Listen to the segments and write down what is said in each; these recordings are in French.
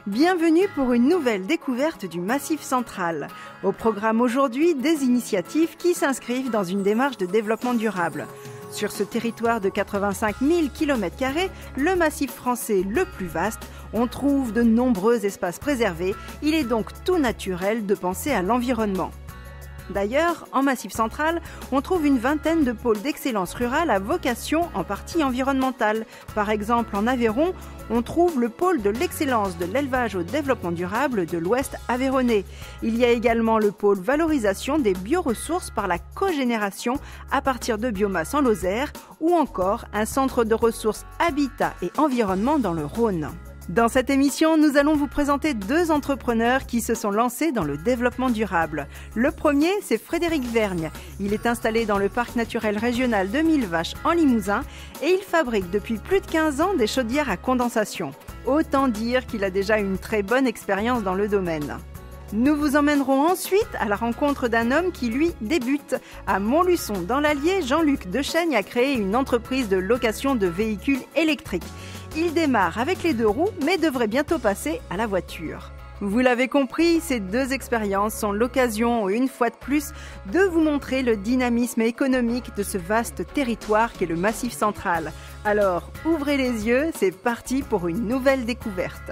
Bienvenue pour une nouvelle découverte du Massif central. Au programme aujourd'hui, des initiatives qui s'inscrivent dans une démarche de développement durable. Sur ce territoire de 85 000 km², le Massif français le plus vaste, on trouve de nombreux espaces préservés. Il est donc tout naturel de penser à l'environnement. D'ailleurs, en Massif central, on trouve une vingtaine de pôles d'excellence rurale à vocation en partie environnementale. Par exemple, en Aveyron, on trouve le pôle de l'excellence de l'élevage au développement durable de l'Ouest aveyronnais. Il y a également le pôle valorisation des bioressources par la cogénération à partir de biomasse en Lozère ou encore un centre de ressources habitat et environnement dans le Rhône. Dans cette émission, nous allons vous présenter deux entrepreneurs qui se sont lancés dans le développement durable. Le premier, c'est Frédéric Vergne. Il est installé dans le parc naturel régional de Millevaches en Limousin et il fabrique depuis plus de 15 ans des chaudières à condensation. Autant dire qu'il a déjà une très bonne expérience dans le domaine. Nous vous emmènerons ensuite à la rencontre d'un homme qui, lui, débute. À Montluçon, dans l'Allier, Jean-Luc Dechaigne a créé une entreprise de location de véhicules électriques. Il démarre avec les 2 roues, mais devrait bientôt passer à la voiture. Vous l'avez compris, ces deux expériences sont l'occasion, une fois de plus, de vous montrer le dynamisme économique de ce vaste territoire qu'est le Massif central. Alors, ouvrez les yeux, c'est parti pour une nouvelle découverte.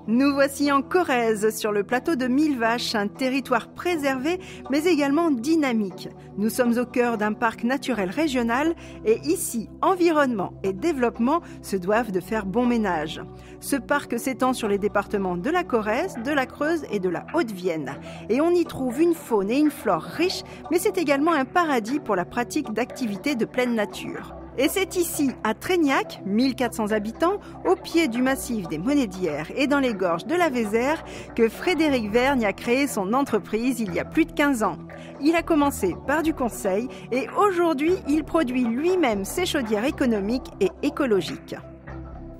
Nous voici en Corrèze, sur le plateau de Millevaches, un territoire préservé mais également dynamique. Nous sommes au cœur d'un parc naturel régional et ici, environnement et développement se doivent de faire bon ménage. Ce parc s'étend sur les départements de la Corrèze, de la Creuse et de la Haute-Vienne. Et on y trouve une faune et une flore riches, mais c'est également un paradis pour la pratique d'activités de pleine nature. Et c'est ici, à Trégnac, 1400 habitants, au pied du massif des Monédières et dans les gorges de la Vézère, que Frédéric Vergne a créé son entreprise il y a plus de 15 ans. Il a commencé par du conseil et aujourd'hui, il produit lui-même ses chaudières économiques et écologiques.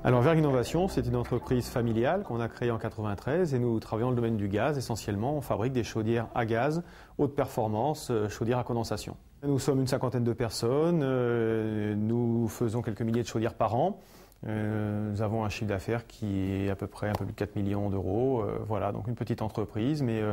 Alors Vergne Innovation, c'est une entreprise familiale qu'on a créée en 1993 et nous travaillons dans le domaine du gaz. Essentiellement, on fabrique des chaudières à gaz, haute performance, chaudières à condensation. Nous sommes une 50aine de personnes, nous faisons quelques milliers de chaudières par an. Nous avons un chiffre d'affaires qui est à peu près un peu plus de 4 millions d'euros. Voilà, donc une petite entreprise, mais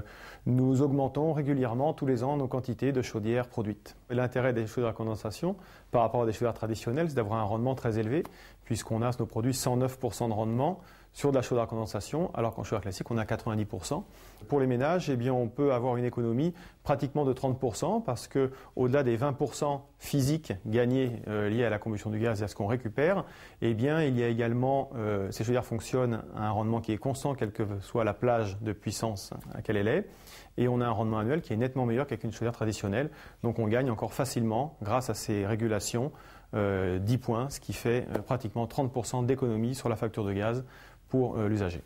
nous augmentons régulièrement tous les ans nos quantités de chaudières produites. L'intérêt des chaudières à condensation par rapport à des chaudières traditionnelles, c'est d'avoir un rendement très élevé, puisqu'on a nos produits 109% de rendement sur de la chaudière à condensation, alors qu'en chaudière classique, on a 90%. Pour les ménages, eh bien, on peut avoir une économie pratiquement de 30%, parce qu'au-delà des 20% physiques gagnés liés à la combustion du gaz et à ce qu'on récupère, eh bien, il y a également, ces chaudières fonctionnent à un rendement qui est constant, quelle que soit la plage de puissance à laquelle elle est, et on a un rendement annuel qui est nettement meilleur qu'avec une chaudière traditionnelle. Donc on gagne encore facilement, grâce à ces régulations, 10 points, ce qui fait pratiquement 30% d'économie sur la facture de gaz pour l'usager.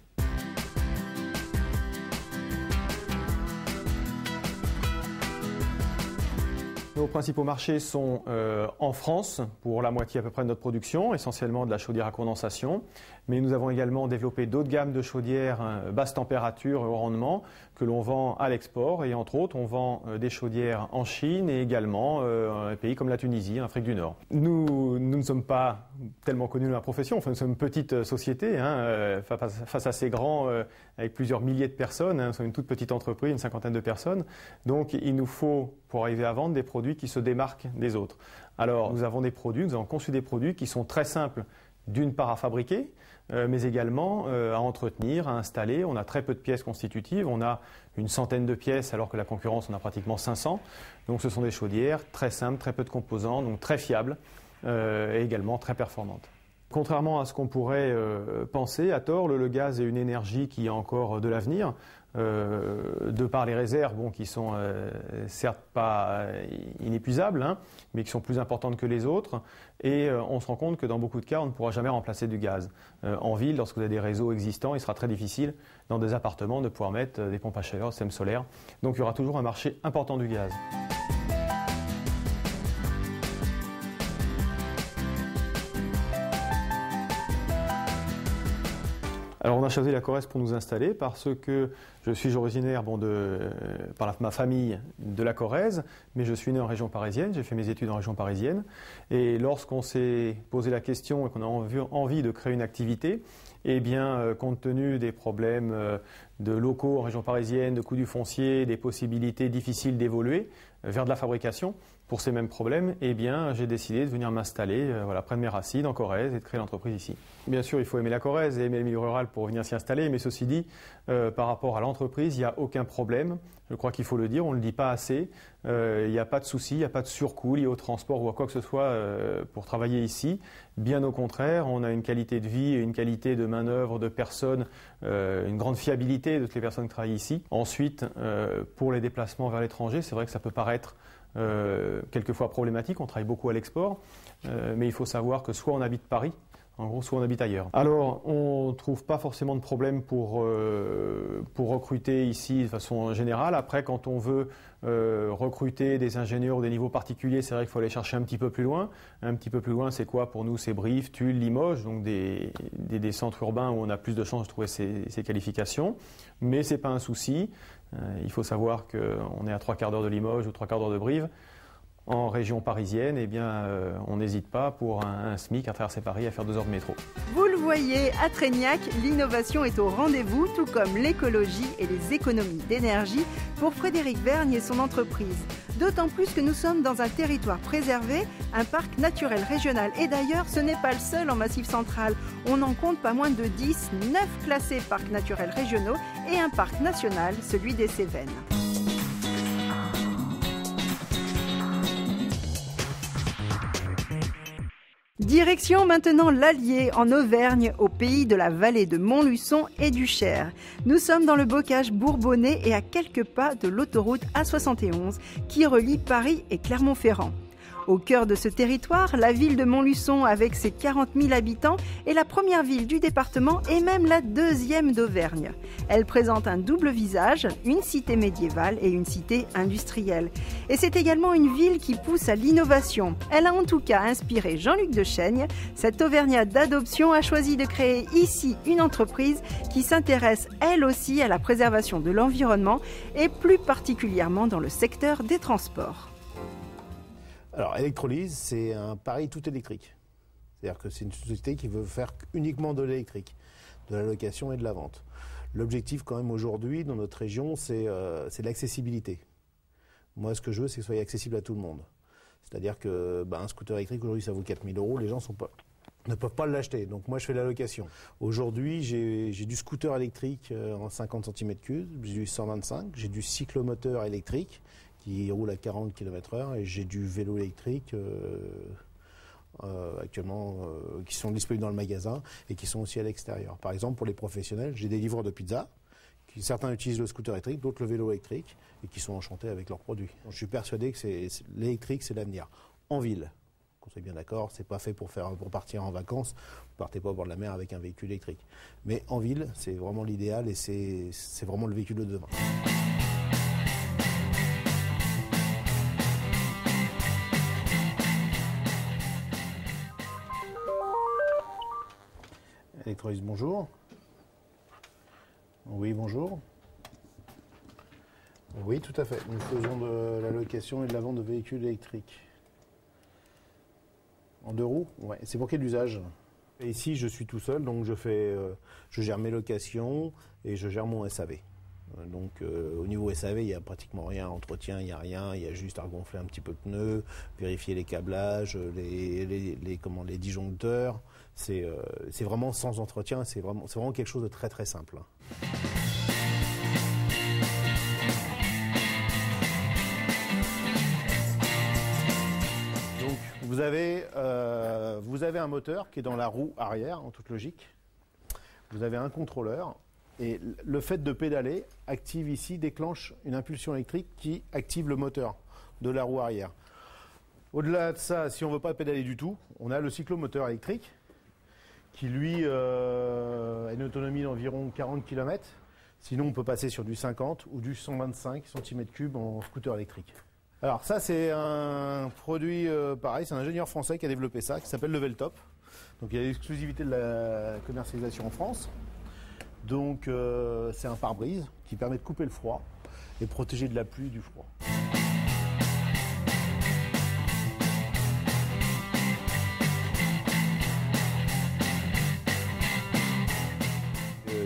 Nos principaux marchés sont en France, pour la moitié à peu près de notre production, essentiellement de la chaudière à condensation. Mais nous avons également développé d'autres gammes de chaudières basse température et haut rendement que l'on vend à l'export. Et entre autres, on vend des chaudières en Chine et également dans des pays comme la Tunisie, en Afrique du Nord. Nous ne sommes pas tellement connus dans la profession. Enfin, nous sommes une petite société face à ces grands avec plusieurs milliers de personnes. Nous sommes une toute petite entreprise, une 50aine de personnes. Donc il nous faut, pour arriver à vendre, des produits qui se démarquent des autres. Alors nous avons conçu des produits qui sont très simples, d'une part à fabriquer, mais également à entretenir, à installer. On a très peu de pièces constitutives, on a une centaine de pièces alors que la concurrence en a pratiquement 500. Donc ce sont des chaudières très simples, très peu de composants, donc très fiables et également très performantes. Contrairement à ce qu'on pourrait penser, à tort, le gaz est une énergie qui a encore de l'avenir. de par les réserves, bon, qui sont certes pas inépuisables, hein, mais qui sont plus importantes que les autres. Et on se rend compte que dans beaucoup de cas, on ne pourra jamais remplacer du gaz. En ville, lorsque vous avez des réseaux existants, il sera très difficile dans des appartements de pouvoir mettre des pompes à chaleur, système solaire. Donc il y aura toujours un marché important du gaz. Alors on a choisi la Corrèze pour nous installer parce que je suis originaire par ma famille de la Corrèze, mais je suis né en région parisienne, j'ai fait mes études en région parisienne. Et lorsqu'on s'est posé la question et qu'on a envie de créer une activité, eh bien, compte tenu des problèmes de locaux en région parisienne, de coûts du foncier, des possibilités difficiles d'évoluer vers de la fabrication, pour ces mêmes problèmes, eh bien, j'ai décidé de venir m'installer près de mes racines en Corrèze et de créer l'entreprise ici. Bien sûr, il faut aimer la Corrèze et aimer le milieu rural pour venir s'y installer, mais ceci dit, par rapport à l'entreprise, il n'y a aucun problème. Je crois qu'il faut le dire, on ne le dit pas assez. Il n'y a pas de souci, il n'y a pas de surcoût lié au transport ou à quoi que ce soit pour travailler ici. Bien au contraire, on a une qualité de vie, une qualité de main-d'œuvre, de personnes, une grande fiabilité de toutes les personnes qui travaillent ici. Ensuite, pour les déplacements vers l'étranger, c'est vrai que ça peut paraître quelquefois problématique, on travaille beaucoup à l'export, mais il faut savoir que soit on habite Paris, en gros, soit on habite ailleurs. Alors, on ne trouve pas forcément de problème pour recruter ici de façon générale. Après, quand on veut recruter des ingénieurs ou des niveaux particuliers, c'est vrai qu'il faut aller chercher un petit peu plus loin. Un petit peu plus loin, c'est quoi pour nous? C'est Brive, Tulle, Limoges, donc des centres urbains où on a plus de chances de trouver ces qualifications. Mais ce n'est pas un souci. Il faut savoir qu'on est à 3/4 d'heure de Limoges ou 3/4 d'heure de Brive. En région parisienne, eh bien, on n'hésite pas pour un SMIC à traverser Paris à faire 2 heures de métro. Vous le voyez, à Traignac, l'innovation est au rendez-vous, tout comme l'écologie et les économies d'énergie pour Frédéric Vergne et son entreprise. D'autant plus que nous sommes dans un territoire préservé, un parc naturel régional. Et d'ailleurs, ce n'est pas le seul en Massif central. On en compte pas moins de 10, 9 classés parcs naturels régionaux et un parc national, celui des Cévennes. Direction maintenant l'Allier, en Auvergne, au pays de la vallée de Montluçon et du Cher. Nous sommes dans le bocage bourbonnais et à quelques pas de l'autoroute A71 qui relie Paris et Clermont-Ferrand. Au cœur de ce territoire, la ville de Montluçon, avec ses 40 000 habitants, est la première ville du département et même la deuxième d'Auvergne. Elle présente un double visage, une cité médiévale et une cité industrielle. Et c'est également une ville qui pousse à l'innovation. Elle a en tout cas inspiré Jean-Luc Dechaigne. Cet Auvergnat d'adoption a choisi de créer ici une entreprise qui s'intéresse elle aussi à la préservation de l'environnement et plus particulièrement dans le secteur des transports. Alors, Electrolyse, c'est un pari tout électrique. C'est-à-dire que c'est une société qui veut faire uniquement de l'électrique, de la location et de la vente. L'objectif, quand même, aujourd'hui, dans notre région, c'est l'accessibilité. Moi, ce que je veux, c'est que ce soit accessible à tout le monde. C'est-à-dire que un scooter électrique, aujourd'hui, ça vaut 4 000 €. Les gens ne peuvent pas l'acheter. Donc, moi, je fais la location. Aujourd'hui, j'ai du scooter électrique en 50 cm3, j'ai du 125, j'ai du cyclomoteur électrique qui roule à 40 km/h et j'ai du vélo électrique actuellement qui sont disponibles dans le magasin et qui sont aussi à l'extérieur. Par exemple, pour les professionnels, j'ai des livreurs de pizza. Certains utilisent le scooter électrique, d'autres le vélo électrique et qui sont enchantés avec leurs produits. Je suis persuadé que l'électrique, c'est l'avenir. En ville, qu'on soit bien d'accord, c'est pas fait pour partir en vacances. Vous partez pas au bord de la mer avec un véhicule électrique. Mais en ville, c'est vraiment l'idéal et c'est vraiment le véhicule de demain. Electrolyse, bonjour. Oui, bonjour. Oui, tout à fait. Nous faisons de la location et de la vente de véhicules électriques. En 2 roues? Ouais. C'est pour quel usage? Et ici, je suis tout seul, donc je gère mes locations et je gère mon SAV. Donc au niveau SAV, il n'y a pratiquement rien, entretien, il n'y a rien, il y a juste à regonfler un petit peu de pneus, vérifier les câblages, les disjoncteurs. C'est vraiment sans entretien, c'est vraiment quelque chose de très très simple. Donc vous avez un moteur qui est dans la roue arrière en toute logique. Vous avez un contrôleur Et le fait de pédaler active ici, déclenche une impulsion électrique qui active le moteur de la roue arrière. Au-delà de ça, si on ne veut pas pédaler du tout, on a le cyclomoteur électrique qui lui a une autonomie d'environ 40 km. Sinon, on peut passer sur du 50 ou du 125 cm3 en scooter électrique. Alors ça, c'est un produit pareil, c'est un ingénieur français qui a développé ça, qui s'appelle Leveltop. Donc il y a l'exclusivité de la commercialisation en France. Donc c'est un pare-brise qui permet de couper le froid et protéger de la pluie et du froid.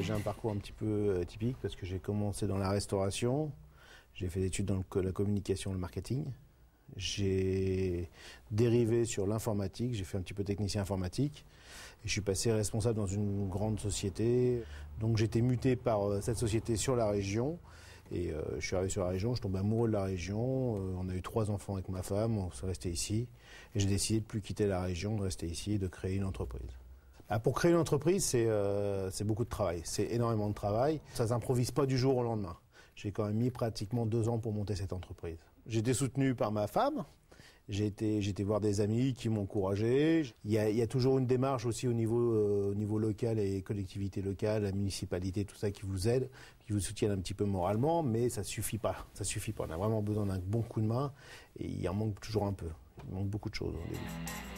J'ai un parcours un petit peu typique parce que j'ai commencé dans la restauration, j'ai fait des études dans la communication et le marketing. J'ai dérivé sur l'informatique, j'ai fait un petit peu technicien informatique et je suis passé responsable dans une grande société. Donc j'ai été muté par cette société sur la région et je suis arrivé sur la région, je suis tombé amoureux de la région. On a eu 3 enfants avec ma femme, on s'est resté ici et j'ai décidé de ne plus quitter la région, de rester ici et de créer une entreprise. Pour créer une entreprise, c'est beaucoup de travail, c'est énormément de travail. Ça ne s'improvise pas du jour au lendemain. J'ai quand même mis pratiquement 2 ans pour monter cette entreprise. J'ai été soutenu par ma femme, j'ai été voir des amis qui m'ont encouragé. Il y a toujours une démarche aussi au niveau local et collectivité locale, la municipalité, tout ça qui vous aide, qui vous soutiennent un petit peu moralement, mais ça suffit pas. Ça suffit pas. On a vraiment besoin d'un bon coup de main et il en manque toujours un peu. Il manque beaucoup de choses au début.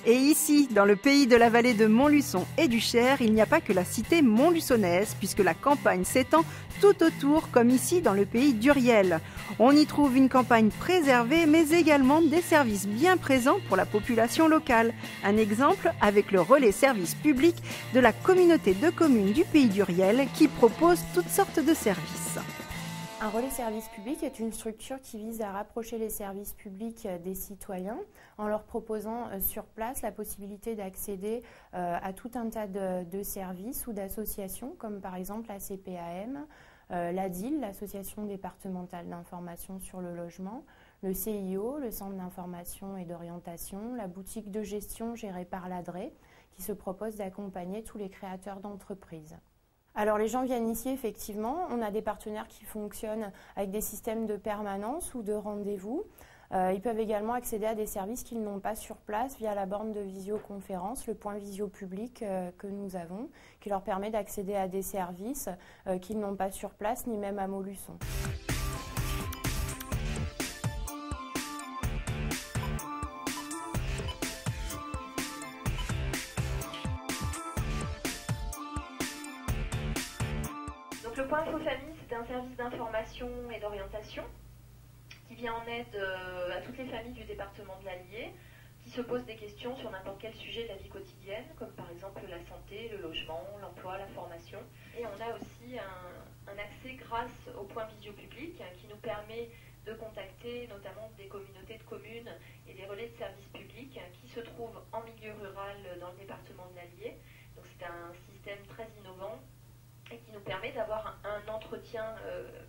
Et ici, dans le pays de la vallée de Montluçon et du Cher, il n'y a pas que la cité montluçonnaise, puisque la campagne s'étend tout autour, comme ici dans le pays d'Uriel. On y trouve une campagne préservée, mais également des services bien présents pour la population locale. Un exemple avec le relais service public de la communauté de communes du pays d'Uriel, qui propose toutes sortes de services. Un relais service public est une structure qui vise à rapprocher les services publics des citoyens en leur proposant sur place la possibilité d'accéder à tout un tas de services ou d'associations comme par exemple la CPAM, l'ADIL, l'Association départementale d'information sur le logement, le CIO, le Centre d'information et d'orientation, la boutique de gestion gérée par l'ADRE qui se propose d'accompagner tous les créateurs d'entreprises. Alors les gens viennent ici effectivement, on a des partenaires qui fonctionnent avec des systèmes de permanence ou de rendez-vous. Ils peuvent également accéder à des services qu'ils n'ont pas sur place via la borne de visioconférence, le point visio public que nous avons, qui leur permet d'accéder à des services qu'ils n'ont pas sur place ni même à Montluçon. Le Point Info Famille, c'est un service d'information et d'orientation qui vient en aide à toutes les familles du département de l'Allier qui se posent des questions sur n'importe quel sujet de la vie quotidienne, comme par exemple la santé, le logement, l'emploi, la formation. Et on a aussi un accès grâce au point visio public qui nous permet de contacter notamment des communautés de communes et des relais de services publics qui se trouvent en milieu rural dans le département de l'Allier. Donc c'est un système très innovant et qui nous permet d'avoir un entretien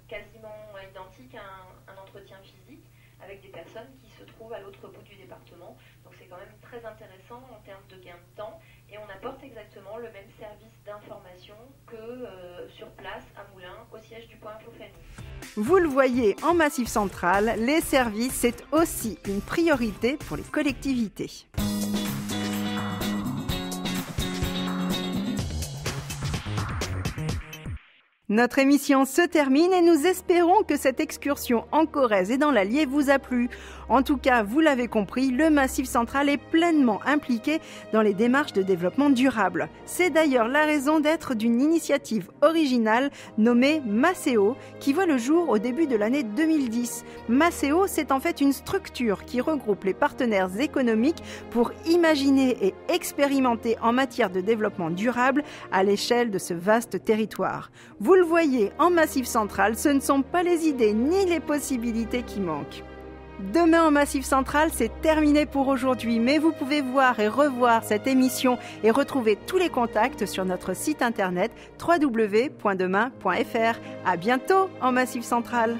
quasiment identique à un entretien physique avec des personnes qui se trouvent à l'autre bout du département. Donc c'est quand même très intéressant en termes de gain de temps et on apporte exactement le même service d'information que sur place à Moulins, au siège du Point Info Famille. Vous le voyez, en Massif Central, les services, c'est aussi une priorité pour les collectivités. Notre émission se termine et nous espérons que cette excursion en Corrèze et dans l'Allier vous a plu. En tout cas, vous l'avez compris, le Massif Central est pleinement impliqué dans les démarches de développement durable. C'est d'ailleurs la raison d'être d'une initiative originale nommée Macéo, qui voit le jour au début de l'année 2010. Macéo, c'est en fait une structure qui regroupe les partenaires économiques pour imaginer et expérimenter en matière de développement durable à l'échelle de ce vaste territoire. Vous le voyez, en Massif Central, ce ne sont pas les idées ni les possibilités qui manquent. Demain en Massif Central, c'est terminé pour aujourd'hui, mais vous pouvez voir et revoir cette émission et retrouver tous les contacts sur notre site internet www.demain.fr. À bientôt en Massif Central.